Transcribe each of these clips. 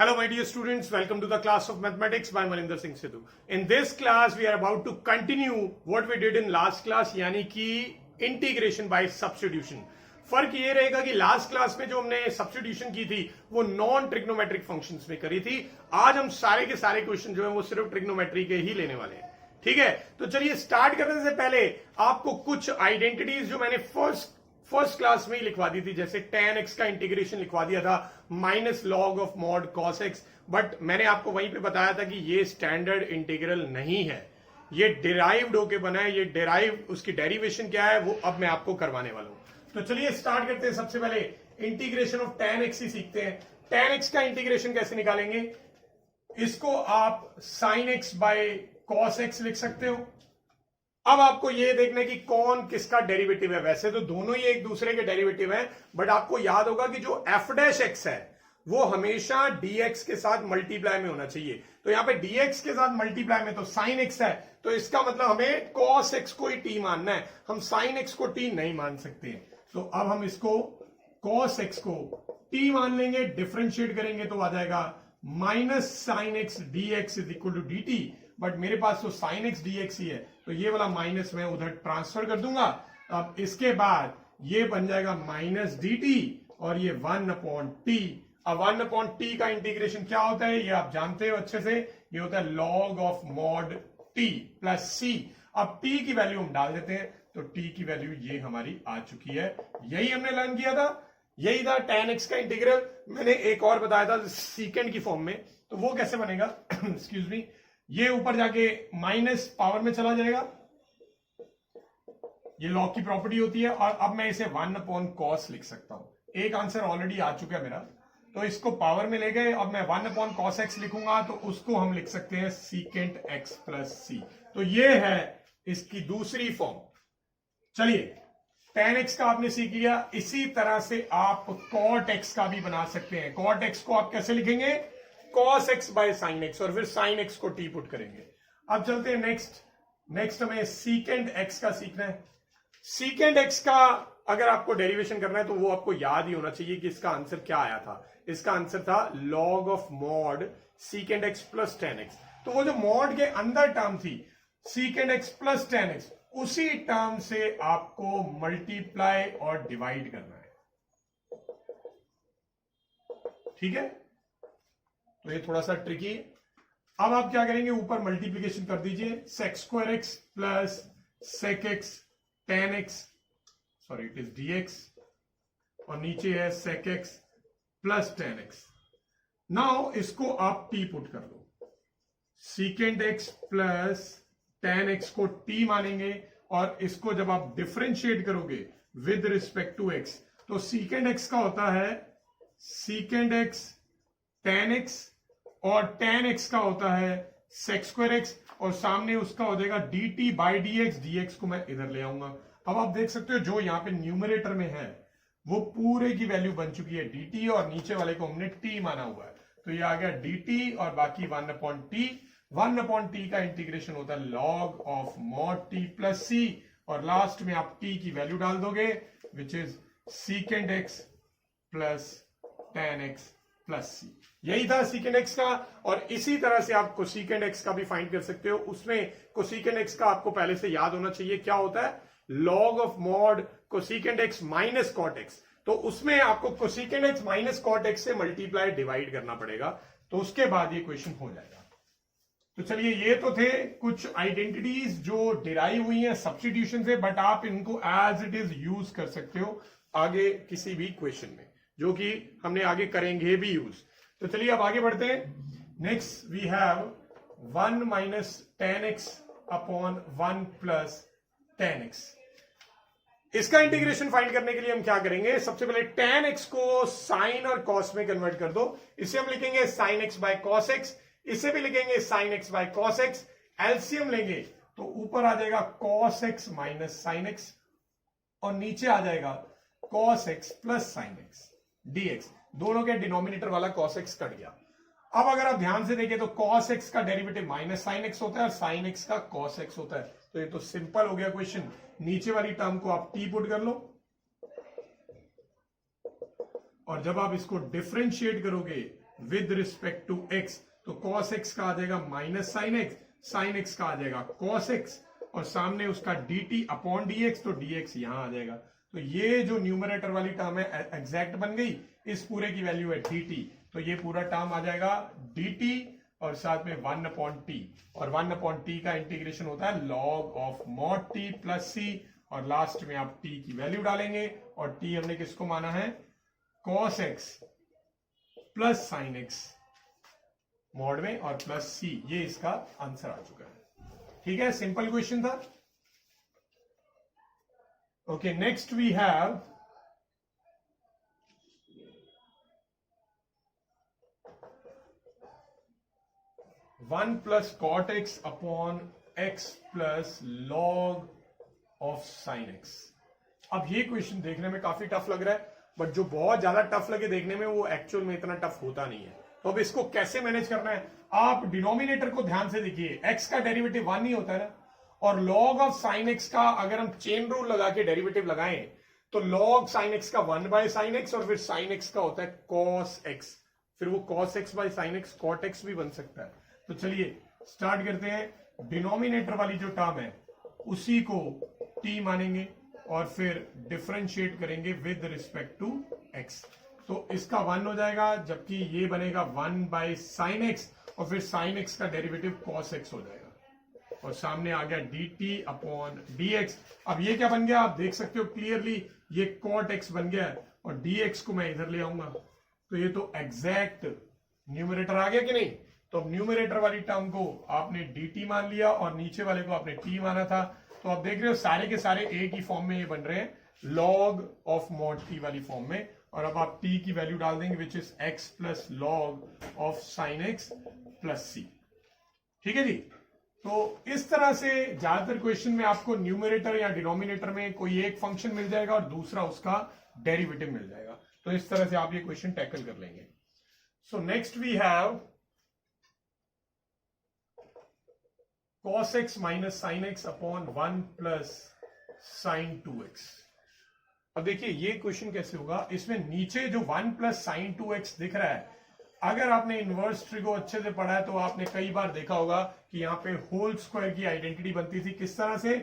Hello my dear students, welcome to the class of mathematics by Maninder Singh Sidhu. In this class we are about to continue what we did in last class, यानी कि integration by substitution. फर्क ये रहेगा कि last class में जो हमने substitution की थी वो नॉन ट्रिग्नोमेट्रिक फंक्शंस में करी थी. आज हम सारे के सारे क्वेश्चन जो है वो सिर्फ ट्रिग्नोमेट्री के ही लेने वाले हैं. ठीक है, तो चलिए स्टार्ट करने से पहले आपको कुछ आइडेंटिटीज जो मैंने फर्स्ट क्लास में ही लिखवा दी थी, जैसे tan x का इंटीग्रेशन लिखवा दिया था minus log of mod cos x, but मैंने आपको वहीं पे बताया था कि ये स्टैंडर्ड इंटीग्रल नहीं है, ये डिराइव्ड होके बना है. ये डिराइव उसकी डेरिवेशन क्या है वो अब मैं आपको करवाने वाला हूं. तो चलिए स्टार्ट करते हैं. सबसे पहले इंटीग्रेशन ऑफ tan x ही सीखते हैं. tan x का इंटीग्रेशन कैसे निकालेंगे? इसको आप sin x by cos x लिख सकते हो. अब आपको ये देखना है कि कौन किसका डेरिवेटिव है. वैसे तो दोनों ही एक दूसरे के डेरिवेटिव हैं, बट आपको याद होगा कि जो f डैश x है वो हमेशा dx के साथ मल्टीप्लाई में होना चाहिए. तो यहां पे dx के साथ मल्टीप्लाई में तो sin x है, तो इसका मतलब हमें cos x को ही t मानना है. हम sin x को t नहीं मान सकते. तो अब हम इसको cos x को t मान लेंगे, डिफरेंशिएट करेंगे तो आ जाएगा minus sin x dx is equal to dt. But मेरे पास तो sin x dx ही है, तो ये वाला माइनस मैं उधर ट्रांसफर कर दूंगा. अब इसके बाद ये बन जाएगा माइनस dt और ये 1/t. अब 1/t का इंटीग्रेशन क्या होता है ये आप जानते हो अच्छे से, ये होता है log of mod t plus c. अब t की वैल्यू हम डाल देते हैं, तो t की वैल्यू ये हमारी आ चुकी है. यही हमने लर्न किया था, यही था tan x का इंटीग्रल. मैंने एक और बताया था सीकेंड की फॉर्म में, तो वो कैसे बनेगा एक्सक्यूज मी, ये ऊपर जाके माइनस पावर में चला जाएगा, ये लॉग की प्रॉपर्टी होती है. और अब मैं इसे 1/cos लिख सकता हूं. एक आंसर ऑलरेडी आ चुका है मेरा, तो इसको पावर में ले गए. अब मैं 1/cos x लिखूंगा, तो उसको हम लिख सकते हैं सीकेंट x प्लस सी. तो ये है इसकी दूसरी फॉर्म. चलिए tan x का आपने सीख लिया. इसी तरह से आप cot x का भी बना सकते हैं. cot x को आप कैसे लिखेंगे? cos x by sin x, और फिर sin x को t पुट करेंगे. अब चलते हैं नेक्स्ट हमें सीकेंट x का सीखना है. सीकेंट x का अगर आपको डेरिवेशन करना है तो वो आपको याद ही होना चाहिए कि इसका आंसर क्या आया था. इसका आंसर था log of mod secant x plus tan x. तो वो जो मॉड के अंदर टर्म थी secant x plus tan x, उसी टर्म से आपको मल्टीप्लाई और डिवाइड करना है. ठीक है, तो ये थोड़ा सा ट्रिकी है. अब आप क्या करेंगे, ऊपर मल्टीप्लीकेशन कर दीजिए. sec square x plus sec x tan x, sorry it is dx, और नीचे है sec x plus tan x. Now इसको आप t पुट कर दो. Secant x plus tan x को t मानेंगे, और इसको जब आप डिफरेंशिएट करोगे विद रिस्पेक्ट टू x, तो सीकेंट x का होता है सीकेंट x tan x, और tan x का होता है sec स्क्वायर x, और सामने उसका हो जाएगा dt बाई dx. dx को मैं इधर ले आऊंगा. अब आप देख सकते हो जो यहां पे न्यूमरेटर में है वो पूरे की वैल्यू बन चुकी है dt, और नीचे वाले को हमने t माना हुआ है, तो ये आ गया dt और बाकी 1/t. 1/t का इंटीग्रेशन होता है log of mod t plus c, और लास्ट में आप t की वैल्यू डाल दोगे which is secant x plus tan x plus c. यही था सीकेंट x का. और इसी तरह से आप कोसेकेंट x का भी फाइंड कर सकते हो. उसमें कोसेकेंट x का आपको पहले से याद होना चाहिए क्या होता है, log of mod cosecant x minus cot x. तो उसमें आपको cosecant x minus cot x से मल्टीप्लाई डिवाइड करना पड़ेगा, तो उसके बाद ये क्वेश्चन हो जाएगा. तो चलिए ये तो थे कुछ आइडेंटिटीज जो डिराइव हुई हैं सब्स्टिट्यूशन से, बट आप इनको एज इट इज यूज कर सकते हो आगे किसी भी क्वेश्चन में, जो कि हमने आगे करेंगे भी यूज. तो चलिए अब आगे बढ़ते हैं. Next we have 1 minus tan x upon 1 plus tan x. इसका इंटीग्रेशन फाइंड करने के लिए हम क्या करेंगे, सबसे पहले tan x को sin और cos में कन्वर्ट कर दो. इसे हम लिखेंगे sin x by cos x, इसे भी लिखेंगे sin x by cos x. LCM लेंगे तो ऊपर आ जाएगा cos x minus sin x, और नीचे आ जाएगा cos x plus sin x dx. दोनों के डिनोमिनेटर वाला cos x कट गया. अब अगर आप ध्यान से देखें तो cos x का डेरिवेटिव माइनस sin x होता है और sin x का cos x होता है. तो ये तो सिंपल हो गया क्वेश्चन. नीचे वाली टर्म को आप t पुट कर लो, और जब आप इसको डिफरेंशिएट करोगे विद रिस्पेक्ट टू एक्स, तो कॉस एक्स का आ जाएगा minus sine x, sine x का आ जाएगा कॉस एक्स, और सामने उसका dt अपॉन dx, तो dx यहां आ जाएगा। तो ये जो न्यूमरेटर वाली टर्म है एग्जैक्ट बन गई, इस पूरे की वैल्यू है dt, तो ये पूरा टर्म आ जाएगा dt और साथ में 1 अपॉन टी, और 1 अपॉन टी का इंटीग्रेशन होता है log of mod t plus c, और लास्ट में आप t की वैल्यू डालेंगे, और t हमने किसको माना है cos x plus sine x mod में और प्लस सी, ये इसका आंसर आ चुका है। ठीक है, सिंपल क्वेश्चन था। Okay, next we have one plus cot x upon x plus log of sine x. अब ये क्वेश्चन देखने में काफी टफ लग रहा है, बट जो बहुत ज्यादा टफ लगे देखने में वो एक्चुअल में इतना टफ होता नहीं है। तो अब इसको कैसे मैनेज करना है, आप डिनोमिनेटर को ध्यान से देखिए, एक्स का डेरिवेटिव 1 ही होता है ना, और लॉग ऑफ साइन एक्स का अगर हम चेन रूल लगा के डेरिवेटिव लगाएं तो लॉग साइन एक्स का 1 बाय साइन एक्स, और फिर साइन एक्स का होता है कॉस एक्स, फिर वो cos x by sine x cot x भी बन सकता है। तो चलिए स्टार्ट करते हैं। डिनोमिनेटर वाली जो टर्म है उसी को t मानेंगे और फिर डिफरेंशिएट करेंगे विद रिस्पेक्ट टू x, तो इसका 1 हो जाएगा, जबकि ये बनेगा 1 बाय साइन एक्स, और फिर साइन एक्स का डेरिवेटिव कॉस एक्स हो जाएगा, और सामने आ गया dt अपॉन dx। अब ये क्या बन गया, आप देख सकते हो क्लियरली, ये कॉट एक्स बन गया है, और dx को मैं इधर ले आऊंगा, तो ये तो एग्जैक्ट न्यूमरेटर आ गया कि नहीं। तो अब न्यूमरेटर वाली टर्म को आपने dt मान लिया और नीचे वाले को आपने t माना था, तो आप देख रहे हो सारे के सारे एक ही फॉर्म में ये बन रहे हैं, log ऑफ मॉड t वाली फॉर्म में, और अब आप t की वैल्यू डाल देंगे which is x plus log of sine x plus c. ठीक है जी। तो इस तरह से ज्यादातर क्वेश्चन में आपको न्यूमरेटर या डिनोमिनेटर में कोई एक फंक्शन मिल जाएगा और दूसरा उसका डेरिवेटिव मिल जाएगा, तो इस तरह से आप ये क्वेश्चन टैकल कर लेंगे। So next we have cos x minus sine x upon 1 plus sine 2x। अब देखिए ये क्वेश्चन कैसे होगा, इसमें नीचे जो 1 प्लस साइन 2x दिख रहा है, अगर आपने इनवर्स ट्री अच्छे से पढ़ा है तो आपने कई बार देखा होगा कि यहां पे होल स्क्वायर की आइडेंटिटी बनती थी। किस तरह से,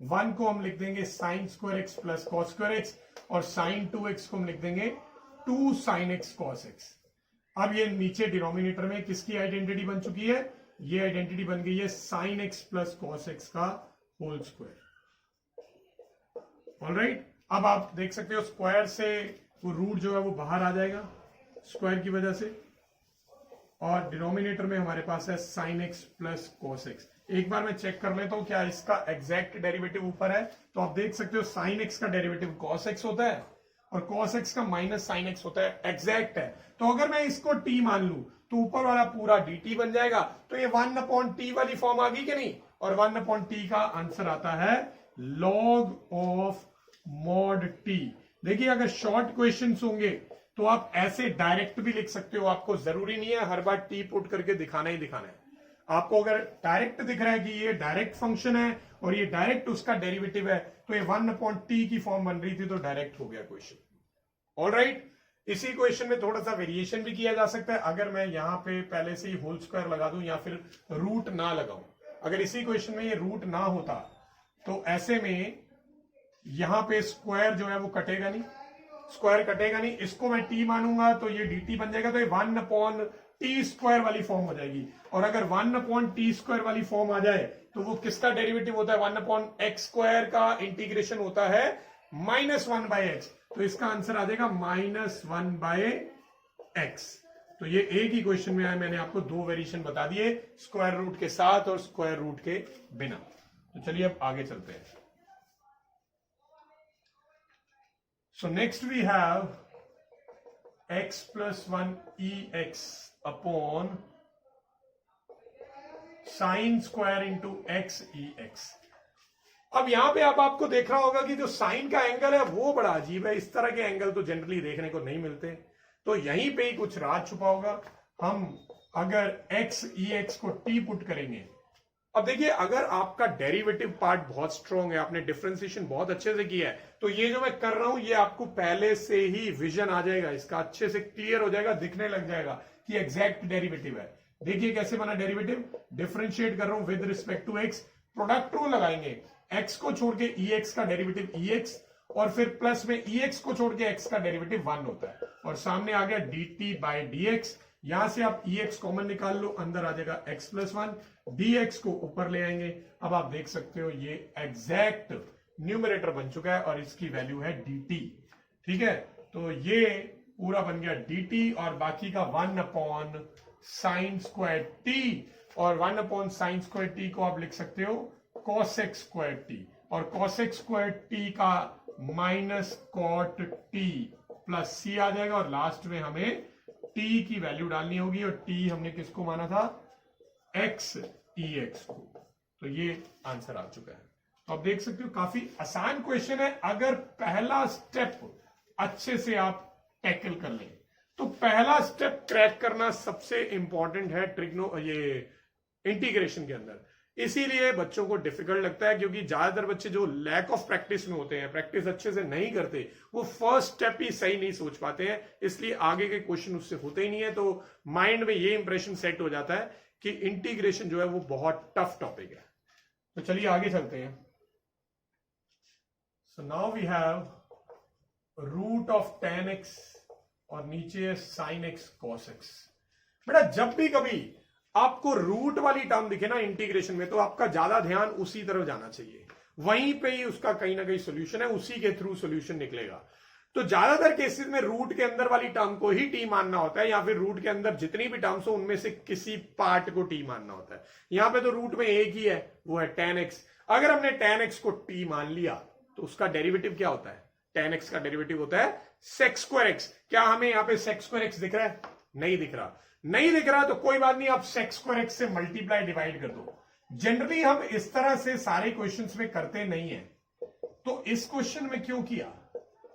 1 को हम लिख देंगे sine square x plus cos square x, और साइन 2x को हम लिख देंगे 2 साइन एक्स कॉस एक्स। अब ये नीचे डिनोमिनेटर में किसकी आइडेंटिटी बन चुकी है, ये आइडेंटिटी बन गई है sign x plus cos x का होल स्क्वायर। ऑलराइट, अब आप देख सकते हो स्क्वायर से वो रूट जो है वो बाहर आ जाएगा स्क्वायर की वजह से, और डिनोमिनेटर में हमारे पास है sign x plus cos x. एक बार मैं चेक कर लेता हूं क्या इसका एग्जैक्ट डेरिवेटिव ऊपर है, तो आप देख सकते हो साइन एक्स का डेरिवेटिव कॉस एक्स होता है और कॉस एक्स का माइनस साइन एक्स होता है, एग्जैक्ट है। तो अगर मैं इसको t मान लूं तो ऊपर वाला पूरा dt बन जाएगा, तो ये 1 अपॉन टी वाली फॉर्म आ गई कि नहीं, और 1 अपॉन टी का आंसर आता है log ऑफ मॉड t। देखिए अगर शॉर्ट क्वेश्चंस होंगे तो आप ऐसे डायरेक्ट भी लिख सकते हो, आपको जरूरी नहीं है हर बार t पुट करके दिखाना ही दिखाना है। आपको अगर डायरेक्ट दिख रहा है कि ये डायरेक्ट फंक्शन है और ये डायरेक्ट उसका डेरिवेटिव है, तो ये 1 अपॉन टी की फॉर्म बन रही थी, तो डायरेक्ट हो गया क्वेश्चन। ऑलराइट, इसी क्वेश्चन में थोड़ा सा वेरिएशन भी किया जा सकता है, अगर मैं यहां पे पहले से ही होल स्क्वायर लगा दूं या फिर रूट ना लगाऊं। अगर इसी क्वेश्चन में ये रूट ना होता तो ऐसे में यहां पे स्क्वायर जो है वो कटेगा नहीं, स्क्वायर कटेगा नहीं, इसको मैं टी मानूंगा तो ये dt बन जाएगा, तो ये 1 अपॉन टी स्क्वायर वाली फॉर्म हो जाएगी। और अगर 1 अपॉन टी स्क्वायर वाली फॉर्म आ जाए तो वो किसका डेरिवेटिव होता है, 1 अपॉन एक्स स्क्वायर का इंटीग्रेशन होता है -1 बाय एक्स, तो इसका आंसर आ जाएगा -1 बाय एक्स। तो ये एक ही क्वेश्चन में आया, मैंने आपको 2 वेरिएशन बता दिए, स्क्वायर रूट के साथ और स्क्वायर रूट के बिना। तो चलिए अब आगे चलते हैं। So next we have x plus 1 ex upon sine square into x ex। अब यहां पे अब आपको देख रहा होगा कि जो साइन का एंगल है वो बड़ा अजीब है, इस तरह के एंगल तो जनरली देखने को नहीं मिलते, तो यहीं पे ही कुछ राज छुपा होगा। हम अगर x ex को t पुट करेंगे अब देखिए, अगर आपका डेरिवेटिव पार्ट बहुत स्ट्रांग है, आपने डिफरेंशिएशन बहुत अच्छे से किया है, तो ये जो मैं कर रहा हूं ये आपको पहले से ही विजन आ जाएगा, इसका अच्छे से क्लियर हो जाएगा, दिखने लग जाएगा कि एग्जैक्ट डेरिवेटिव है। देखिए कैसे बना डेरिवेटिव, डिफरेंशिएट कर रहा हूं with respect to x, product rule लगाएंगे, एक्स को छोड़ के ई एक्स का डेरिवेटिव ई एक्स, और फिर प्लस में ई एक्स को छोड़ के एक्स का डेरिवेटिव 1 होता है, और सामने आ गया D t by d x. यहां से आप ई एक्स कॉमन निकाल लो, अंदर आ जाएगा एक्स प्लस 1, डी एक्स को ऊपर ले आएंगे। अब आप देख सकते हो ये एग्जैक्ट न्यूमरेटर बन चुका है और इसकी वैल्यू है डी टी। ठीक है, तो ये पूरा बन गया डी टी, और बाकी का 1 अपॉन साइन स्क्वायर टी, और 1 अपॉन साइन स्क्वायर टी को आप लिख सकते हो कॉस एक्स स्क्वायर टी, और कॉस एक्स स्क्वायर टी का माइनस कॉट टी प्लस सी आ जाएगा, और लास्ट में हमें टी की वैल्यू डालनी होगी, और टी हमने किसको माना था, एक्स ई एक्स को। तो ये आंसर आ चुका है। तो आप देख सकते हो काफी आसान क्वेश्चन है, अगर पहला स्टेप अच्छे से आप टैकल कर लें। तो पहला स्टेप क्रैक करना सबसे इंपॉर्टेंट है ये इंटीग्रेशन के अंदर। इसीलिए बच्चों को डिफिकल्ट लगता है, क्योंकि ज्यादातर बच्चे जो लैक ऑफ प्रैक्टिस में होते हैं, प्रैक्टिस अच्छे से नहीं करते, वो फर्स्ट स्टेप ही सही नहीं सोच पाते हैं, इसलिए आगे के क्वेश्चन उससे होते ही नहीं है। तो माइंड में ये इंप्रेशन सेट हो जाता है कि इंटीग्रेशन जो है वो बहुत टफ टॉपिक है। तो चलिए आगे चलते हैं। So now we have root of tan x और नीचे sin x cos x। बेटा जब भी कभी आपको रूट वाली टर्म दिखे ना इंटीग्रेशन में, तो आपका ज्यादा ध्यान उसी तरफ जाना चाहिए, वहीं पे ही उसका कहीं ना कहीं सोल्यूशन है, उसी के थ्रू सोल्यूशन निकलेगा। तो ज्यादातर केसेस में रूट के अंदर वाली टर्म को ही टी मानना होता है, या फिर रूट के अंदर जितनी भी टर्म्स हो उनमें से किसी पार्ट को टी मानना होता है। यहां पे तो रूट में एक ही है, वो है tan x। अगर हमने tan x को टी मान लिया तो उसका डेरिवेटिव क्या होता है, tan x का डेरिवेटिव होता है sec स्क्वायर x। क्या हमें यहां पे sec स्क्वायर x दिख रहा है, नहीं दिख रहा। नहीं दिख रहा तो कोई बात नहीं, आप sec स्क्वायर x से मल्टीप्लाई डिवाइड कर दो। जनरली हम इस तरह से सारे क्वेश्चंस में करते नहीं है, तो इस क्वेश्चन में क्यों किया,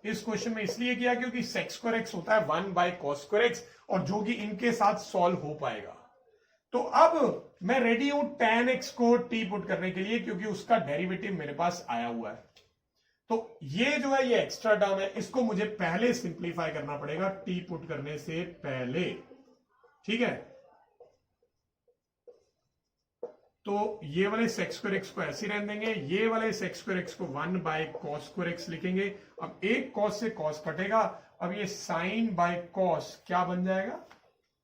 इस क्वेश्चन में इसलिए किया क्योंकि sec स्क्वायर x होता है 1 बाय cos स्क्वायर x, और जो कि इनके साथ सॉल्व हो पाएगा। तो अब मैं रेडी हूं tan x को t पुट करने के लिए, क्योंकि उसका डेरिवेटिव मेरे पास आया हुआ है। तो ये जो है ये एक्स्ट्रा टर्म है, इसको मुझे पहले सिंप्लीफाई करना पड़ेगा t पुट करने से पहले। ठीक है, तो ये वाले sec स्क्वायर x को ऐसे रहने देंगे, ये वाले sec स्क्वायर x को 1 बाय cos स्क्वायर x लिखेंगे। अब एक cos से cos कटेगा, अब ये sin बाय cos क्या बन जाएगा,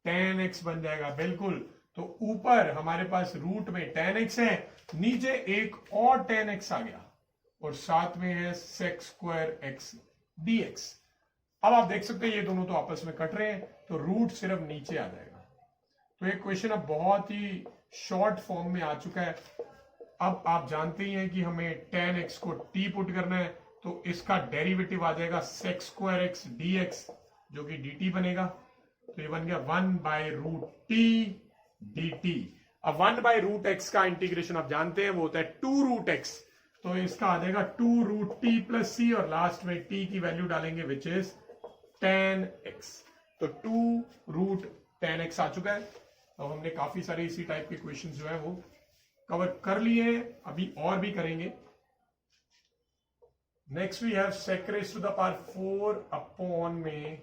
tan x बन जाएगा। बिल्कुल, तो ऊपर हमारे पास रूट में tan x है, नीचे एक और tan x आ गया, और साथ में है sec स्क्वायर x dx। अब आप देख सकते हैं ये दोनों तो आपस में कट रहे हैं, तो रूट सिर्फ नीचे आ जाएगा। तो एक क्वेश्चन अब बहुत ही शॉर्ट फॉर्म में आ चुका है। अब आप जानते ही हैं कि हमें tan x को t पुट करना है, तो इसका डेरिवेटिव आ जाएगा sec स्क्वायर x dx, जो कि dt बनेगा। तो ये बन गया 1 बाय रूट टी dt। अब 1 बाय रूट x का इंटीग्रेशन आप जानते हैं वो होता है 2 रूट x, तो इसका आ जाएगा 2 रूट टी प्लस सी, और लास्ट में t की वैल्यू डालेंगे विच इज tan x। तो 2 रूट tan x आ चुका है। तो हमने काफी सारे इसी टाइप के क्वेश्चन जो है वो कवर कर लिए हैं, अभी और भी करेंगे। Next we have sec raised to the power 4 upon में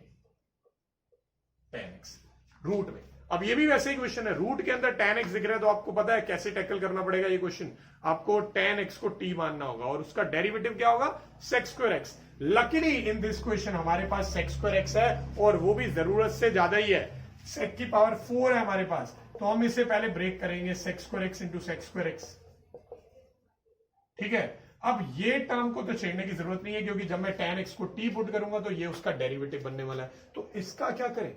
tan x रूट में। अब ये भी वैसे ही क्वेश्चन है, रूट के अंदर tan x दिख रहा है, तो आपको पता है कैसे टैकल करना पड़ेगा ये क्वेश्चन। आपको tan x को t मानना होगा, और उसका डेरिवेटिव क्या होगा, sec square x। Luckily in this question हमारे पास sec स्क्वायर x है, और वो भी जरूरत से ज्यादा ही है, sec की पावर 4 है हमारे पास। तो हम इसे पहले ब्रेक करेंगे, sec square x into sec square x। ठीक है, अब ये टर्म को तो छेड़ने की जरूरत नहीं है, क्योंकि जब मैं tan x को t पुट करूंगा तो ये उसका डेरिवेटिव बनने वाला है। तो इसका क्या करें,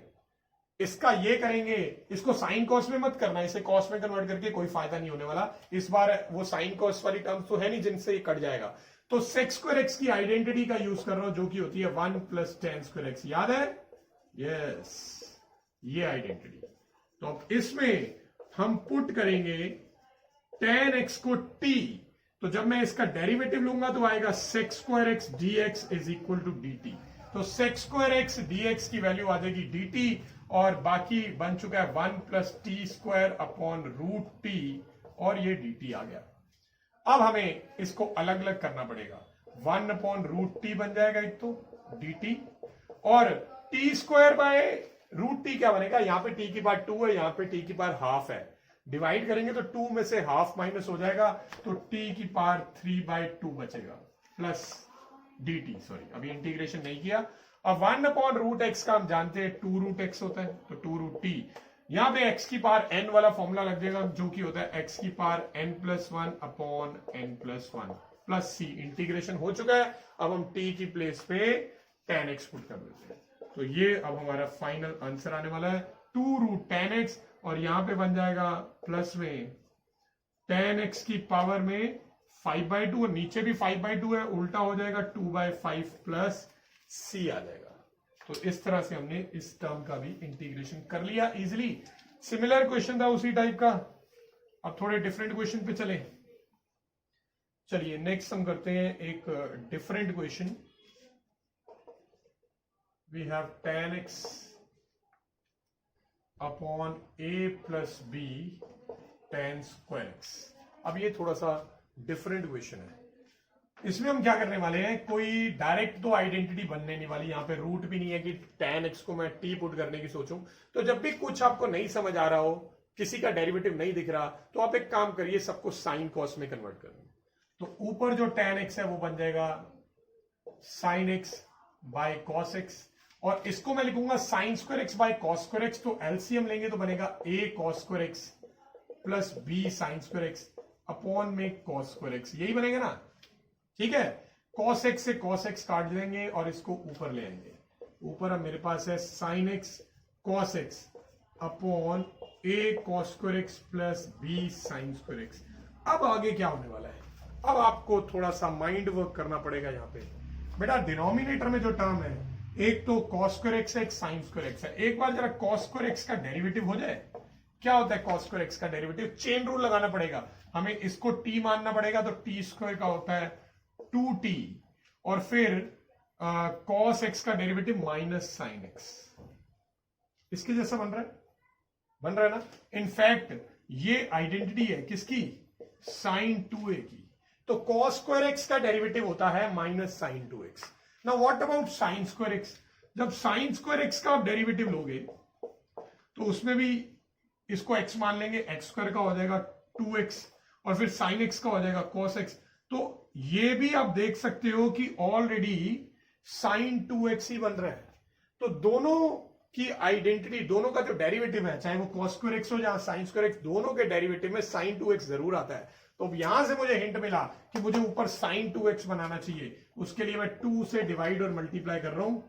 इसका ये करेंगे, इसको साइन कॉस में मत करना, इसे कॉस में कन्वर्ट करके कोई फायदा नहीं होने वाला। इस बार वो साइन कॉस वाली टर्म्स तो है नहीं जिनसे ये कट जाएगा। तो sec स्क्वायर x की आइडेंटिटी का यूज कर रहा हूं, जो कि होती है 1 प्लस tan स्क्वायर x। याद है, यस, ये आइडेंटिटी। तो अब इसमें हम पुट करेंगे tan x को t, तो जब मैं इसका डेरिवेटिव लूंगा तो आएगा sec square x dx is equal to dt। तो sec स्क्वायर x dx की वैल्यू आ जाएगी dt, और बाकी बन चुका है 1 plus t square upon root t और ये dt आ गया। अब हमें इसको अलग अलग करना पड़ेगा। 1/√t बन जाएगा एक तो dt, और t स्क्वायर बाय √t क्या बनेगा, यहां पे t की पावर 2 है, यहां पे t की पावर हाफ है, डिवाइड करेंगे तो 2 में से हाफ माइनस हो जाएगा, तो t की पावर 3/2 बचेगा प्लस dt। सॉरी अभी इंटीग्रेशन नहीं किया। अब 1/√x का हम जानते हैं 2√x होता है, तो 2√t, यहां पे x की पावर n वाला फॉर्मूला लग जाएगा जो कि होता है x की power n+1/n+1 plus c। Integration हो चुका है, अब हम t की प्लेस पे tan x पुट कर देते हैं, तो ये अब हमारा फाइनल आंसर आने वाला है 2√tan x, और यहां पे बन जाएगा प्लस में tan x की पावर में 5/2, और नीचे भी 5/2 है, उल्टा हो जाएगा 2/5 प्लस c आ जाएगा। तो इस तरह से हमने इस टर्म का भी इंटीग्रेशन कर लिया इजिली। सिमिलर क्वेश्चन था उसी टाइप का। अब थोड़े डिफरेंट क्वेश्चन पे चले। चलिए नेक्स्ट हम करते हैं एक different question. We have tan x upon a plus b tan square x। अब ये थोड़ा सा डिफरेंट क्वेश्चन है। इसमें हम क्या करने वाले हैं, कोई डायरेक्ट तो आइडेंटिटी बनने नहीं वाली, यहां पे रूट भी नहीं है कि tan x को मैं t पुट करने की सोचूं। तो जब भी कुछ आपको नहीं समझ आ रहा हो, किसी का डेरिवेटिव नहीं दिख रहा, तो आप एक काम करिए, सबको साइन कॉस में कन्वर्ट कर दो। तो ऊपर जो tan x है वो बन जाएगा sin x by cos x, और इसको मैं लिखूंगा sin square x by cos square x। तो एलसीएम लेंगे तो बनेगा a cos square x plus b sin square x upon में cos स्क्वायर x, यही बनेगा ना, ठीक है। cos x से cos x काट लेंगे और इसको ऊपर ले आएंगे। ऊपर अब मेरे पास है sin x cos x upon a cos square x plus b sin square x। अब आगे क्या होने वाला है, अब आपको थोड़ा सा माइंड वर्क करना पड़ेगा। यहाँ पे बेटा डिनोमिनेटर में जो टर्म है, एक तो cos स्क्वायर x है, एक sin स्क्वायर x है। एक बार जरा cos स्क्वायर x का डेरिवेटिव हो जाए, क्या होता है cos स्क्वायर x का डेरिवेटिव, चेन रूल लगाना पड़ेगा हमें, इसको t मानना पड़ेगा, तो t स्क्वायर का होता है 2t, और फिर cos x का डेरिवेटिव माइनस sin x, इसके जैसा बन रहा है ना। इनफैक्ट ये आइडेंटिटी है किसकी, sin 2a की। तो cos स्क्वायर x का डेरिवेटिव होता है minus sin 2x। Now what about sin square x, जब sin स्क्वायर x का आप डेरिवेटिव लोगे तो उसमें भी इसको x मान लेंगे, x स्क्वायर का हो जाएगा 2x, और फिर sin x का हो जाएगा cos x। तो ये भी आप देख सकते हो कि ऑलरेडी sin 2x ही बन रहा है। तो दोनों की आइडेंटिटी, दोनों का जो डेरिवेटिव है, चाहे वो cos स्क्वायर x हो या sin स्क्वायर x, दोनों के डेरिवेटिव में sin 2x जरूर आता है। तो अब यहां से मुझे हिंट मिला कि मुझे ऊपर sin 2x बनाना चाहिए, उसके लिए मैं 2 से डिवाइड और मल्टीप्लाई कर रहा हूं।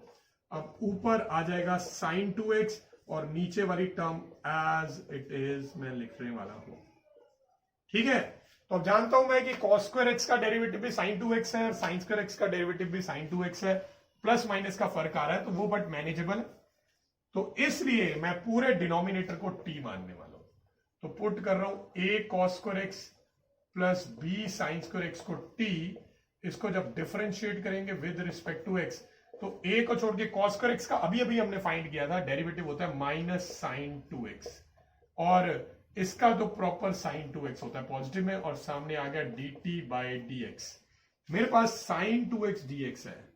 अब ऊपर आ जाएगा sin 2x, और नीचे वाली टर्म एज इट इज मैं लिखने वाला हूं, ठीक है। तो अब जानता हूं मैं कि cos स्क्वायर x का डेरिवेटिव भी sin 2x है, और sin स्क्वायर x का डेरिवेटिव भी sin 2x है, प्लस माइनस का फर्क आ रहा है, तो वो बट मैनेजेबल। तो इसलिए मैं पूरे डिनोमिनेटर को t मानने वाला हूं। तो पुट कर रहा हूं a cos square x plus b sin square x को t, इसको जब डिफरेंशिएट करेंगे विद रिस्पेक्ट टू x, तो a को छोड़ के cos स्क्वायर x का अभी अभी हमने फाइंड किया था, डेरिवेटिव होता है माइनस sin 2x, और इसका जो प्रॉपर sin 2x होता है पॉजिटिव में, और सामने आ गया dt बाई dx। मेरे पास sin 2x dx है,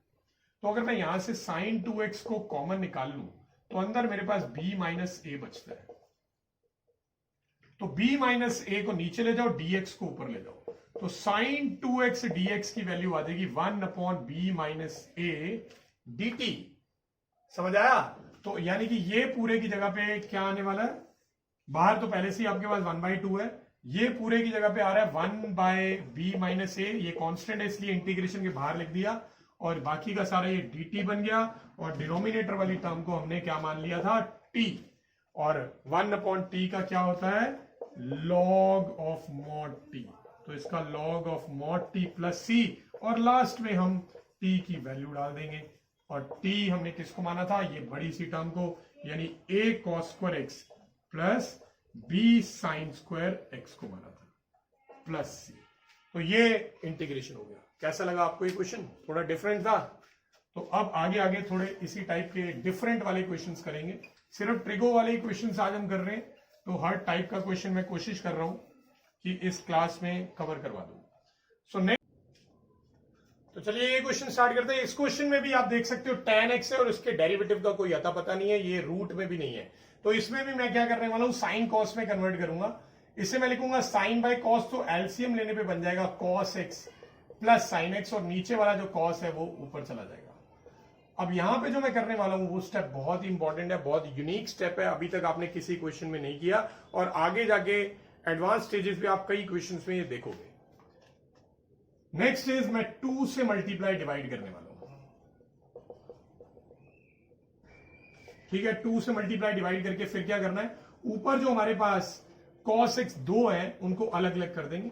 तो अगर मैं यहां से sin 2x को कॉमन निकाल लूं तो अंदर मेरे पास b माइनस a बचता है। तो b माइनस a को नीचे ले जाओ, dx को ऊपर ले जाओ, तो sin 2x dx की वैल्यू आ जाएगी 1/b माइनस a dt। समझ आया। तो यानी कि ये पूरे की जगह पे क्या आने वाला है, बाहर तो पहले से ही आपके पास 1/2 है, ये पूरे की जगह पे आ रहा है 1/b माइनस a। ये कांस्टेंट है इसलिए इंटीग्रेशन के बाहर लिख दिया, और बाकी का सारा ये dt बन गया, और डिनोमिनेटर वाली टर्म को हमने क्या मान लिया था, t, और 1/t का क्या होता है, log ऑफ mod t। तो इसका log of mod t plus c, और लास्ट में हम t की वैल्यू डाल देंगे, और t हमने किसको माना था, ये बड़ी सी टर्म को, यानी a cos square x plus b sin square x को माना था, प्लस c। तो ये इंटीग्रेशन हो गया। कैसा लगा आपको ये क्वेश्चन, थोड़ा डिफरेंट था। तो अब आगे आगे थोड़े इसी टाइप के डिफरेंट वाले क्वेश्चंस करेंगे। सिर्फ ट्रिगो वाले क्वेश्चंस आज हम कर रहे हैं, तो हर टाइप का क्वेश्चन मैं कोशिश कर रहा हूं कि इस क्लास में कवर करवा दूं। सो नेक्स्ट, तो चलिए ये क्वेश्चन स्टार्ट करते हैं। इस क्वेश्चन में भी आप देख सकते हो tan x है और इसके डेरिवेटिव का कोई अता पता नहीं है, ये रूट में भी नहीं है। तो इसमें भी मैं क्या करने वाला हूं, साइन कॉस में कन्वर्ट करूंगा। इसे मैं लिखूंगा साइन बाय कॉस, तो एलसीएम लेने पे बन जाएगा cos x plus sign x, और नीचे वाला जो कॉस है वो ऊपर चला जाएगा। अब यहां पे जो मैं करने वाला हूं वो स्टेप बहुत ही इंपॉर्टेंट है, बहुत यूनिक स्टेप है, अभी तक आपने किसी क्वेश्चन में नहीं किया, और आगे जाके एडवांस स्टेजेस पे आप कई क्वेश्चंस में ये देखोगे। नेक्स्ट इज मैं 2 से मल्टीप्लाई डिवाइड करने वाला हूं। ठीक है, 2 से मल्टीप्लाई डिवाइड करके फिर क्या करना है, ऊपर जो हमारे पास cos x 2 है उनको अलग अलग कर देंगे,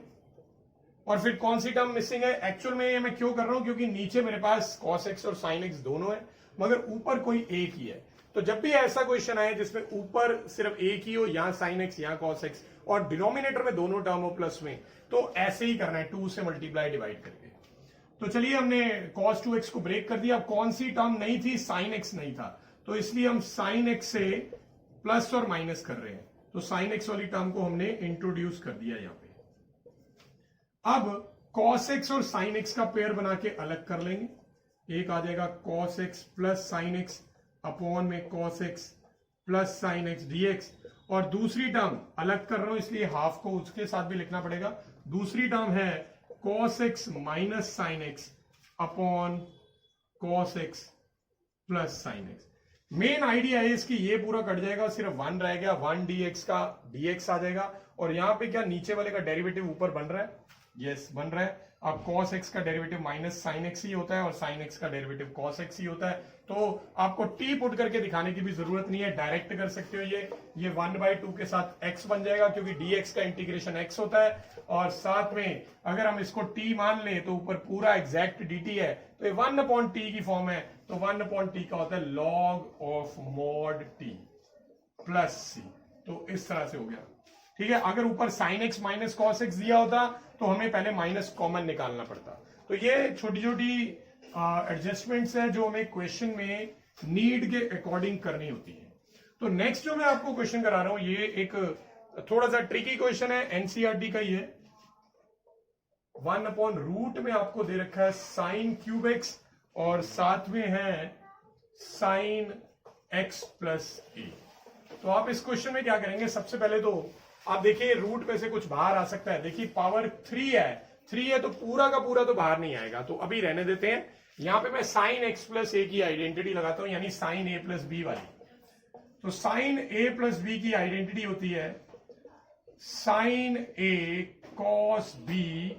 और फिर कौन सी टर्म मिसिंग है। एक्चुअल में ये मैं क्यों कर रहा हूं, क्योंकि नीचे मेरे पास cos x और sin x दोनों है, मगर ऊपर कोई एक ही है। तो जब भी ऐसा क्वेश्चन आए जिसमें ऊपर सिर्फ एक ही हो, यहां sin x यहां cos x, और डिनोमिनेटर में दोनों टर्म हो प्लस में, तो ऐसे ही करना है 2 से मल्टीप्लाई डिवाइड करके। तो चलिए हमने cos 2x को ब्रेक कर दिया। अब कौन सी टर्म नहीं थी, sin x नहीं था, तो इसलिए हम sin x से प्लस और माइनस कर रहे हैं, तो sin x वाली टर्म को हमने इंट्रोड्यूस कर दिया यहां पे। अब cos x और sin x का पेयर बना के अलग कर लेंगे। एक आ जाएगा cos x plus sin x upon में cos x plus sin x dx, और दूसरी टर्म अलग कर रहा हूं इसलिए हाफ को उसके साथ भी लिखना पड़ेगा। दूसरी टर्म है cos x minus sin x upon cos x plus sin x। Main idea है इसकी, ये पूरा कट जाएगा, सिर्फ 1 रह गया, 1 dx का dx आ जाएगा, और यहां पे क्या नीचे वाले का डेरिवेटिव ऊपर बन रहा है, यस बन रहा है। अब cos x का डेरिवेटिव माइनस sin x ही होता है, और sin x का डेरिवेटिव cos x ही होता है, तो आपको t पुट करके दिखाने की भी जरूरत नहीं है, डायरेक्ट कर सकते हो। ये 1/2 के साथ x बन जाएगा, क्योंकि dx का इंटीग्रेशन x होता है, और साथ में अगर हम इसको t मान लें तो ऊपर पूरा एग्जैक्ट dt है, तो ये 1/t की फॉर्म है, तो 1/t का होता है log of mod t plus c। तो इस तरह से हो गया। ठीक है, अगर ऊपर sin x minus cos x दिया होता तो हमें पहले माइनस कॉमन निकालना पड़ता। तो ये छोटी छोटी एडजस्टमेंट्स है जो हमें क्वेश्चन में नीड के अकॉर्डिंग करनी होती है। तो नेक्स्ट जो मैं आपको क्वेश्चन करा रहा हूं, ये एक थोड़ा सा ट्रिकी क्वेश्चन है, एनसीईआरटी का ही है। 1/रूट में आपको दे रखा है साइन क्यूब एक्स, और साथ में है साइन एक्स प्लस ए। तो आप इस क्वेश्चन में क्या करेंगे, सबसे पहले तो आप देखिए रूट में से कुछ बाहर आ सकता है। देखिए पावर 3 है, तो पूरा का पूरा तो बाहर नहीं आएगा, तो अभी रहने देते हैं। यहां पे मैं साइन एक्स प्लस ए की आइडेंटिटी लगाता हूं, यानी साइन ए प्लस बी वाली। तो साइन ए प्लस बी की आइडेंटिटी होती है sign A cos B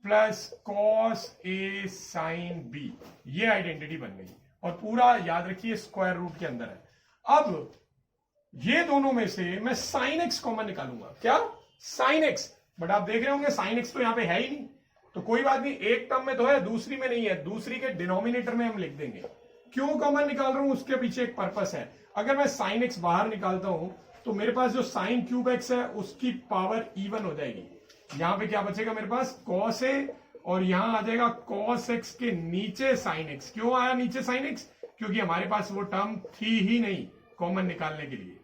plus cos A sine B, ये आइडेंटिटी बन गई, और पूरा याद रखिए स्क्वायर रूट के अंदर है। अब ये दोनों में से मैं साइन एक्स कॉमन निकालूंगा। क्या, साइन एक्स, बट आप देख रहे होंगे साइन एक्स तो यहां पे है ही नहीं, तो कोई बात नहीं, एक टर्म में तो है, दूसरी में नहीं है, दूसरी के डिनोमिनेटर में हम लिख देंगे। क्यों कॉमन निकाल रहा हूं, उसके पीछे एक पर्पस है। अगर मैं साइन एक्स बाहर निकालता हूं तो मेरे पास जो साइन क्यूब एक्स है उसकी पावर इवन हो जाएगी। यहां पे क्या बचेगा मेरे पास, कॉस ए, और यहां आ जाएगा कॉस एक्स के नीचे साइन एक्स। क्यों आया नीचे साइन एक्स, क्योंकि हमारे पास वो टर्म थी ही नहीं कॉमन निकालने के लिए।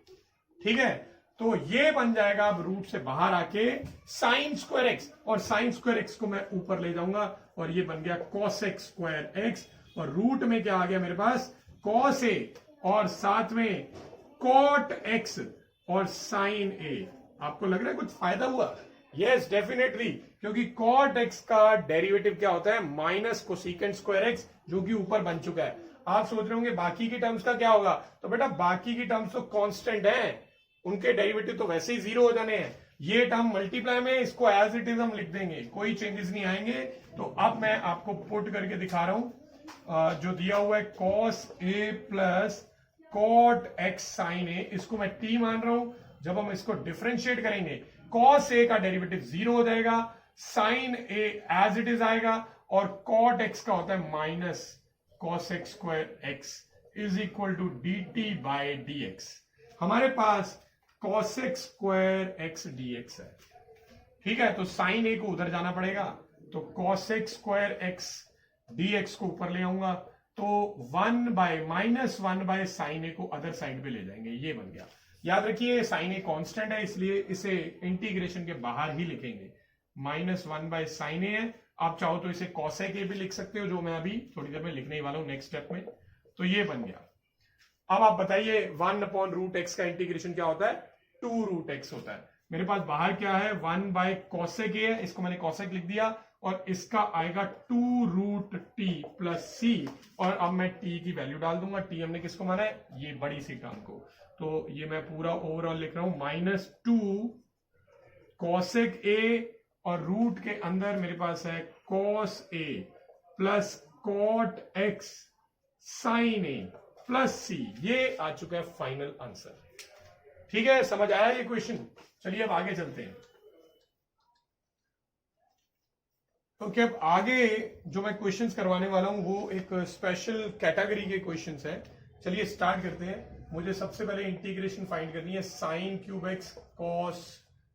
ठीक है, तो ये बन जाएगा अब रूट से बाहर आके साइन स्क्वायर एक्स, और साइन स्क्वायर एक्स को मैं ऊपर ले जाऊंगा, और ये बन गया कॉस एक्स स्क्वायर एक्स, और रूट में क्या आ गया मेरे पास, कॉस ए, और साथ में कॉट एक्स और साइन ए। आपको लग रहा है कुछ फायदा हुआ? यस डेफिनेटली, क्योंकि कॉट एक्स का डेरिवेटिव क्या होता है, माइनस कोसेकेंट स्क्वायर एक्स, जो कि ऊपर बन चुका है। आप सोच रहे होंगे बाकी की टर्म्स का क्या होगा, तो बेटा बाकी की टर्म्स तो कांस्टेंट हैं, उनके डेरिवेटिव तो वैसे ही 0 हो जाने हैं। ये टर्म मल्टीप्लाई में, इसको एज इट इज हम लिख देंगे, कोई चेंजेस नहीं आएंगे। तो अब मैं आपको पुट करके दिखा रहा हूं, जो दिया हुआ है cos A plus cot x sign ए, इसको मैं टी मान रहा हूं। जब हम इसको डिफरेंशिएट करेंगे, कॉस ए का डेरिवेटिव 0 हो जाएगा, sine a as it is आएगा, और कॉट एक्स का होता है minus cos x square x is equal to d t by d x. हमारे पास cos x square x dx है। ठीक है, तो साइन ए को उधर जाना पड़ेगा, तो cos x square x dx को ऊपर ले आऊंगा, तो 1 बाय माइनस 1 बाय साइन ए को अदर साइड पे ले जाएंगे, ये बन गया। याद रखिए साइन ए कांस्टेंट है, इसलिए इसे इंटीग्रेशन के बाहर ही लिखेंगे। -1 बाय साइन ए है। आप चाहो तो इसे कॉसेक ए भी लिख सकते हो, जो मैं अभी थोड़ी देर में लिखने ही वाला हूं नेक्स्ट स्टेप में। तो ये बन गया। अब आप बताइए 1/√x का इंटीग्रेशन क्या होता है? 2√x होता है। मेरे पास बाहर क्या है? 1 बाय कॉसेक ए है, इसको मैंने कॉसेक लिख दिया, और इसका आएगा 2√t प्लस सी, और अब मैं t की वैल्यू डाल दूंगा। t हमने किसको माना है? ये बड़ी सी टर्म को। तो ये मैं पूरा ओवरऑल लिख रहा हूं -2 कॉसेक ए, और रूट के अंदर मेरे पास है cos A plus cot x sign A plus सी। ये आ चुका है फाइनल आंसर। ठीक है, समझ आया ये क्वेश्चन? चलिए अब आगे चलते हैं। ओके, अब आगे जो मैं क्वेश्चंस करवाने वाला हूं वो एक स्पेशल कैटेगरी के क्वेश्चंस हैं। चलिए स्टार्ट करते हैं। मुझे सबसे पहले इंटीग्रेशन फाइंड करनी है sine cube x cos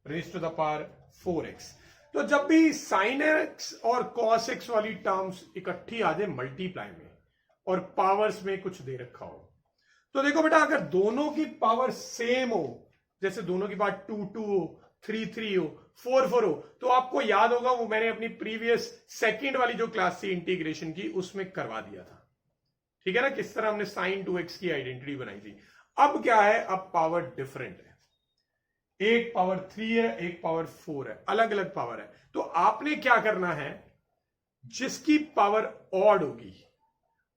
raise to the power 4x। तो जब भी साइन एक्स और कॉस एक्स वाली टर्म्स इकट्ठी आ जाए मल्टीप्लाई में और पावर्स में कुछ दे रखा हो, तो देखो बेटा, अगर दोनों की पावर सेम हो, जैसे दोनों की पावर 2 हो, 3 हो, 4 हो, तो आपको याद होगा वो मैंने अपनी प्रीवियस सेकंड वाली जो क्लास थी इंटीग्रेशन की उसमें करवा दिया था। ठीक है ना, किस तरह हमने साइन 2x की आइडेंटिटी बनाई थी। अब क्या है? अब पावर डिफरेंट है, एक पावर 3 है, एक पावर 4 है, अलग अलग पावर है। तो आपने क्या करना है, जिसकी पावर ऑड होगी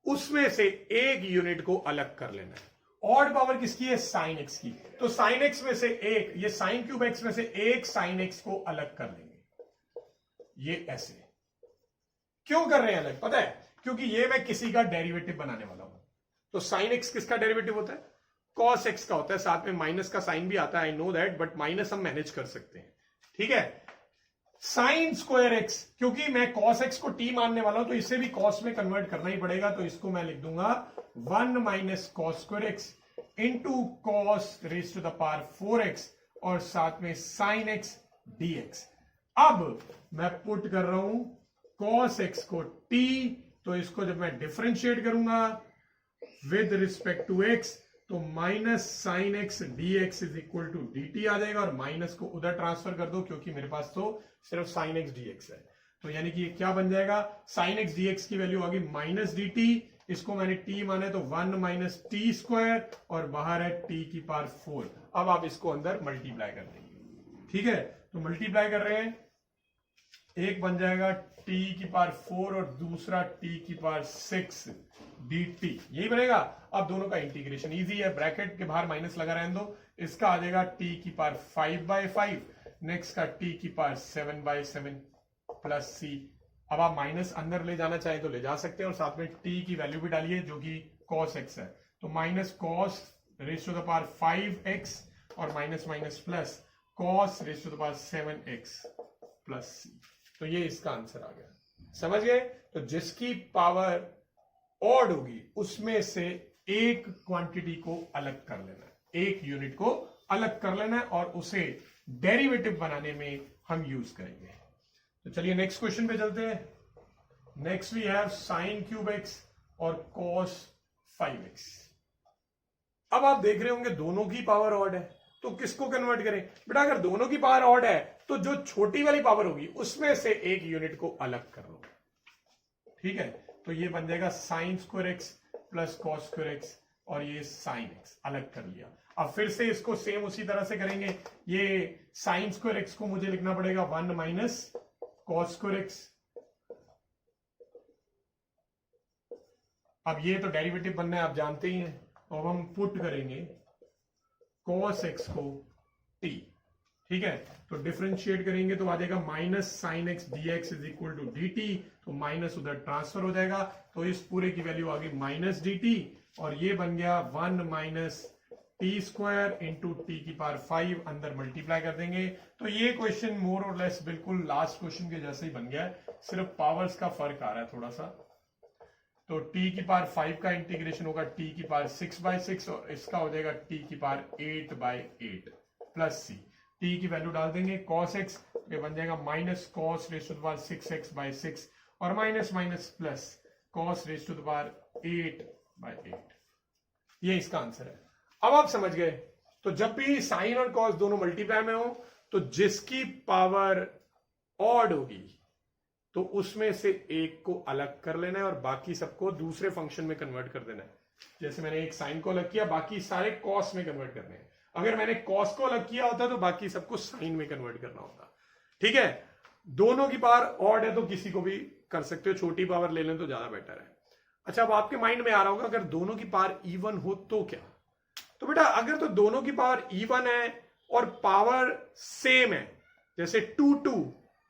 उसमें से एक यूनिट को अलग कर लेना है। ऑड पावर किसकी है? साइन एक्स की। तो साइन एक्स में से एक, ये साइन क्यूब एक्स में से एक साइन एक्स को अलग कर लेंगे। ये ऐसे क्यों कर रहे हैं अलग? पता है, क्योंकि ये मैं किसी का डेरिवेटिव बनाने वाला हूं। तो साइन एक्स किसका डेरिवेटिव होता है? कॉस एक्स का होता है। साथ में माइनस का साइन भी आता है, I know that, but minus हम मैनेज कर सकते हैं। ठीक है, साइन स्क्वायर एक्स, क्योंकि मैं कॉस एक्स को टी मानने वाला हूं तो इसे भी कॉस में कन्वर्ट करना ही पड़ेगा। तो इसको मैं लिख दूंगा 1 minus cos square x into cos raise to the power 4x, और साथ में साइन एक्स dx। अब मैं पुट कर रहा हूं कॉस एक्स को t, तो इसको जब मैं डिफरेंशिएट करूंगा विद रिस्पेक्ट टू x, तो minus sine x d x is equal to d t आ जाएगा, और माइनस को उधर ट्रांसफर कर दो क्योंकि मेरे पास तो सिर्फ साइन एक्स डी एक्स है। तो यानी कि ये क्या बन जाएगा? साइन एक्स डी एक्स की वैल्यू आ गई माइनस डी टी, इसको मैंने t माना है तो 1 माइनस टी स्क्वायर, और बाहर है t की पावर 4। अब आप इसको अंदर मल्टीप्लाई कर देंगे। ठीक है, तो मल्टीप्लाई कर रहे हैं, एक बन जाएगा t की पावर 4 और दूसरा t की पावर 6 dt, यही बनेगा। अब दोनों का इंटीग्रेशन इजी है, ब्रैकेट के बाहर माइनस लगा रहने दो। इसका आ जाएगा t की पावर 5/5, नेक्स्ट का t की पावर 7/7 प्लस c। अब आप माइनस अंदर ले जाना चाहे तो ले जा सकते हैं, और साथ में t की वैल्यू भी डालिए जो कि cos x है। तो minus cos raise to the power 5x, और minus minus plus cos raise to the power 7x plus c। तो ये इसका आंसर आ गया। समझ गए? तो जिसकी पावर ऑड होगी उसमें से एक क्वांटिटी को अलग कर लेना है, एक यूनिट को अलग कर लेना है, और उसे डेरिवेटिव बनाने में हम यूज करेंगे। तो चलिए नेक्स्ट क्वेश्चन पे चलते हैं। Next we have sine cube x और कॉस 5x। अब आप देख रहे होंगे दोनों की पावर ऑड है, तो किसको कन्वर्ट करें? बेटा, अगर दोनों की पावर ऑड है तो जो छोटी वाली पावर होगी उसमें से एक यूनिट को अलग कर लो। ठीक है, तो ये बन जाएगा sine square x plus cos square x, और ये साइन एक्स अलग कर लिया। अब फिर से इसको सेम उसी तरह से करेंगे। ये साइन स्क्वायर एक्स को मुझे लिखना पड़ेगा 1 माइनस कॉस स्क्वायर एक्स। अब ये तो डेरिवेटिव बनना है, आप जानते ही हैं। अब हम पुट करेंगे कॉस एक्स को t। ठीक है, तो डिफरेंशिएट करेंगे तो आ जाएगा minus sine x d x is equal to d t, तो माइनस उधर ट्रांसफर हो जाएगा, तो इस पूरे की वैल्यू आ गई माइनस डी टी, और ये बन गया 1 minus T square into T की पावर 5, अंदर मल्टीप्लाई कर देंगे। तो ये क्वेश्चन मोर और लेस बिल्कुल लास्ट क्वेश्चन के जैसे ही बन गया है, सिर्फ पावर्स का फर्क आ रहा है थोड़ा सा। तो t की पावर 5 का इंटीग्रेशन होगा t की पावर 6/6, और इसका हो जाएगा t की पावर 8/8 प्लस c। t की वैल्यू डाल देंगे, cos x ये बन जाएगा minus cos raise to the power 6x/6, और minus minus plus cos raise to the power 8/8। ये इसका आंसर है। अब आप समझ गए तो जब भी साइन और कॉस दोनों मल्टीप्लाई में हो तो जिसकी पावर ऑड होगी तो उसमें से एक को अलग कर लेना है और बाकी सबको दूसरे फंक्शन में कन्वर्ट कर देना है। जैसे मैंने एक साइन को अलग किया, बाकी सारे कॉस में कन्वर्ट करने हैं। अगर मैंने कॉस को अलग किया होता तो बाकी सबको साइन में कन्वर्ट करना होता। ठीक है, दोनों की पावर ऑड है तो किसी को भी कर सकते हो, छोटी पावर ले लें तो ज्यादा बेटर है। अच्छा, अब आपके माइंड में आ रहा होगा अगर दोनों की पावर इवन हो तो क्या? तो बेटा अगर तो दोनों की पावर इवन है और पावर सेम है, जैसे 2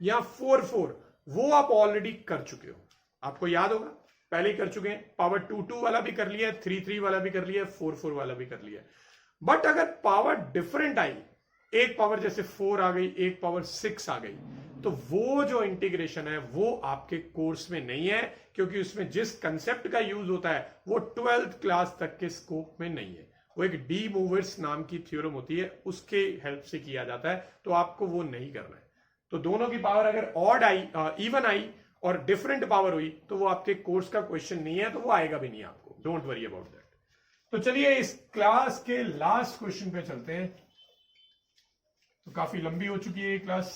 या 4 वो आप ऑलरेडी कर चुके हो, आपको याद होगा पहले ही कर चुके हैं। पावर 2 वाला भी कर लिया है, 3 वाला भी कर लिया है, 4 वाला भी कर लिया है। बट अगर पावर डिफरेंट आई, एक पावर जैसे 4 आ गई, एक पावर 6 आ गई, तो वो जो इंटीग्रेशन है वो आपके कोर्स में नहीं है, क्योंकि उसमें जिस कंसेप्ट का यूज होता है वो 12th क्लास तक के स्कोप में नहीं है। वो एक डी मूवर्स नाम की थ्योरम होती है, उसके हेल्प से किया जाता है, तो आपको वो नहीं करना है। तो दोनों की पावर अगर ऑड आई, इवन आई और डिफरेंट पावर हुई तो वो आपके कोर्स का क्वेश्चन नहीं है, तो वो आएगा भी नहीं आपको, डोंट वरी अबाउट दैट। तो चलिए इस क्लास के लास्ट क्वेश्चन पे चलते हैं। तो काफी लंबी हो चुकी है ये क्लास।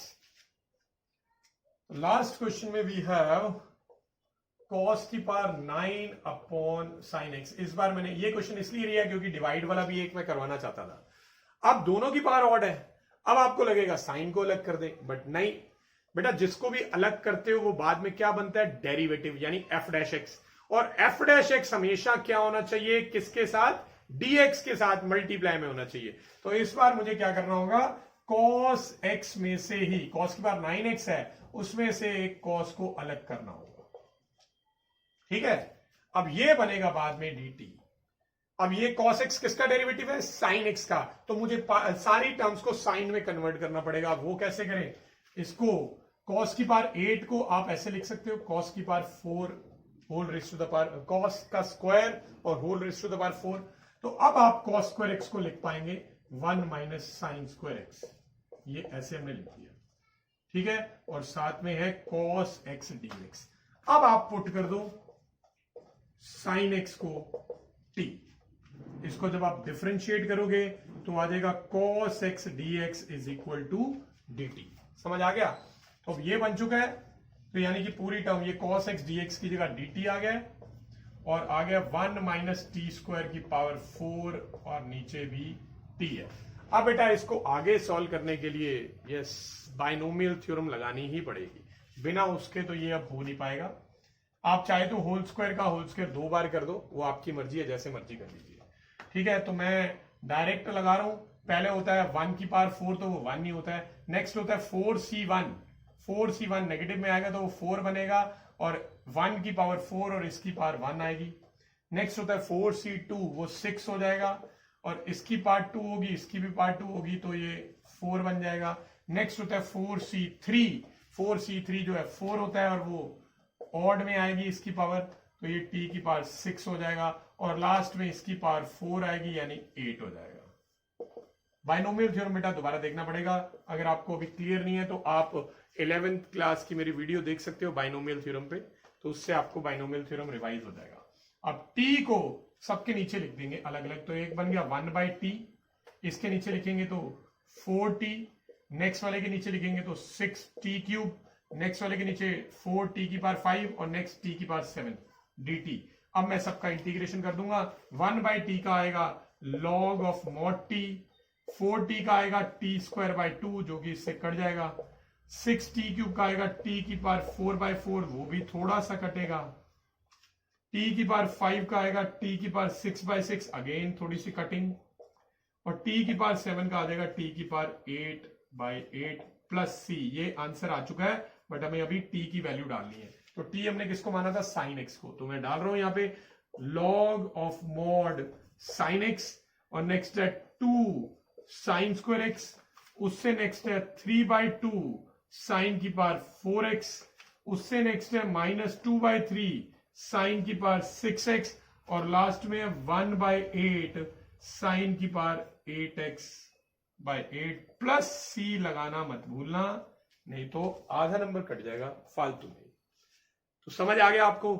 लास्ट क्वेश्चन में वी हैव cos की पावर 9 अपॉन साइन एक्स। इस बार मैंने ये क्वेश्चन इसलिए लिया क्योंकि डिवाइड वाला भी एक मैं करवाना चाहता था। अब दोनों की पावर ऑड है, अब आपको लगेगा साइन को अलग कर दे, बट नहीं बेटा, जिसको भी अलग करते हो वो बाद में क्या बनता है? डेरिवेटिव, यानी एफ डैश एक्स। और एफ डैश एक्स हमेशा क्या होना चाहिए? किसके साथ? dx के साथ मल्टीप्लाई में होना चाहिए। तो इस बार मुझे क्या करना होगा? cos x में से ही, cos की पावर 9x है, उसमें से एक cos को अलग करना होगा। ठीक है, अब ये बनेगा बाद में dt। अब ये cos x किसका डेरिवेटिव है? sin x का। तो मुझे सारी टर्म्स को साइन में कन्वर्ट करना पड़ेगा। वो कैसे करें? इसको cos की पावर 8 को आप ऐसे लिख सकते हो, cos की power 4 whole raise to the power, cos का स्क्वायर और whole raise to the power 4। तो अब आप cos स्क्वायर x को लिख पाएंगे 1 माइनस साइन स्क्वायर x। ये ऐसे हमने लिख दिया, ठीक है। और साथ में है cos x dx। अब आप पुट कर दो साइन x को t। इसको जब आप डिफरेंशिएट करोगे तो आ जाएगा cos x dx is equal to dt। समझ आ गया? तो अब ये बन चुका है, तो यानी कि पूरी टर्म ये cos x dx की जगह dt आ गया और आ गया 1 माइनस टी स्क्वायर की पावर 4 और नीचे भी t है। अब बेटा इसको आगे सॉल्व करने के लिए यस बाइनोमियल थ्योरम लगानी ही पड़ेगी, बिना उसके तो ये अब हो नहीं पाएगा। आप चाहे तो होल स्क्वायर का होल स्क्वायर 2 बार कर दो, वो आपकी मर्जी है, जैसे मर्जी कर लीजिए। ठीक है, तो मैं डायरेक्ट लगा रहा हूं। पहले होता है 1 की पावर 4, तो वो 1 नहीं होता है। नेक्स्ट होता है 4c1, 4c1 नेगेटिव में आएगा तो वो 4 बनेगा और 1 की पावर 4 और इसकी पावर 1 आएगी। नेक्स्ट होता है 4c2, वो 6 हो जाएगा और इसकी पार्ट 2 होगी, इसकी भी पार्ट 2 होगी, तो ये 4 बन जाएगा। नेक्स्ट होता है 4c3, 4c3 जो है 4 होता है और वो ऑड में आएगी इसकी पावर, तो ये t की पावर 6 हो जाएगा और लास्ट में इसकी पावर 4 आएगी यानी 8 हो जाएगा। बाइनोमियल थ्योरम बेटा दोबारा देखना पड़ेगा, अगर आपको अभी क्लियर नहीं है तो आप 11th क्लास की मेरी वीडियो देख सकते हो बाइनोमियल थ्योरम पे, तो उससे आपको बाइनोमियल थ्योरम रिवाइज हो जाएगा। अब t को सबके नीचे लिख देंगे अलग अलग, तो एक बन गया 1/t, इसके नीचे लिखेंगे तो 4t, नेक्स्ट वाले के नीचे लिखेंगे तो 6t³, नेक्स्ट वाले के नीचे 4t की पावर 5 और नेक्स्ट t की पावर 7 dt। अब मैं सबका इंटीग्रेशन कर दूंगा। 1/t का आएगा log of mod t, 4t का आएगा t²/2 जो कि इससे कट जाएगा, 6t³ का आएगा t की पावर 4/4 वो भी थोड़ा सा कटेगा, t की पावर 5 का आएगा t की पावर 6/6 अगेन थोड़ी सी कटिंग, और t की पावर 7 का आ जाएगा t की पावर 8/8 प्लस c। ये आंसर आ चुका है, बट हमें अभी t की वैल्यू डालनी है। तो t हमने किसको माना था? साइन x को, तो मैं डाल रहा हूं यहाँ पे log of mod sine x, और नेक्स्ट है 2 साइन स्क्वायर x, उससे नेक्स्ट है 3/2 साइन की पावर 4x, उससे नेक्स्ट है -2/3 साइन की पावर 6x, और लास्ट में 1/8 साइन की पावर 8x/8 प्लस c लगाना मत भूलना, नहीं तो आधा नंबर कट जाएगा फालतू में। तो समझ आ गया आपको?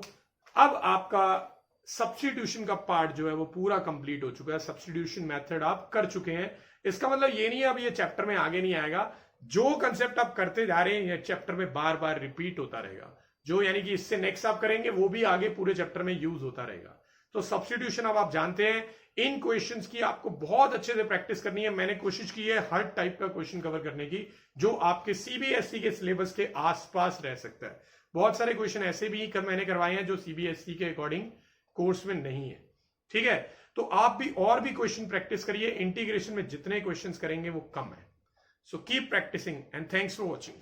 अब आपका सब्स्टिट्यूशन का पार्ट जो है वो पूरा कंप्लीट हो चुका है, सब्स्टिट्यूशन मेथड आप कर चुके हैं। इसका मतलब ये नहीं है अब ये चैप्टर में आगे नहीं आएगा, जो कंसेप्ट आप करते जा रहे हैं ये चैप्टर में बार बार रिपीट होता रहेगा, जो यानी कि इससे नेक्स्ट आप करेंगे वो भी आगे पूरे चैप्टर में यूज होता रहेगा। तो सब्स्टिट्यूशन अब आप जानते हैं, इन क्वेश्चंस की आपको बहुत अच्छे से प्रैक्टिस करनी है। मैंने कोशिश की है हर टाइप का क्वेश्चन कवर करने की जो आपके सीबीएसई के सिलेबस के आसपास रह सकता है। बहुत सारे क्वेश्चन ऐसे भी मैंने करवाए हैं जो सीबीएसई के अकॉर्डिंग कोर्स में नहीं है, ठीक है। तो आप भी और भी क्वेश्चन प्रैक्टिस करिए, इंटीग्रेशन में जितने क्वेश्चन करेंगे वो कम है। So keep practicing and thanks for watching.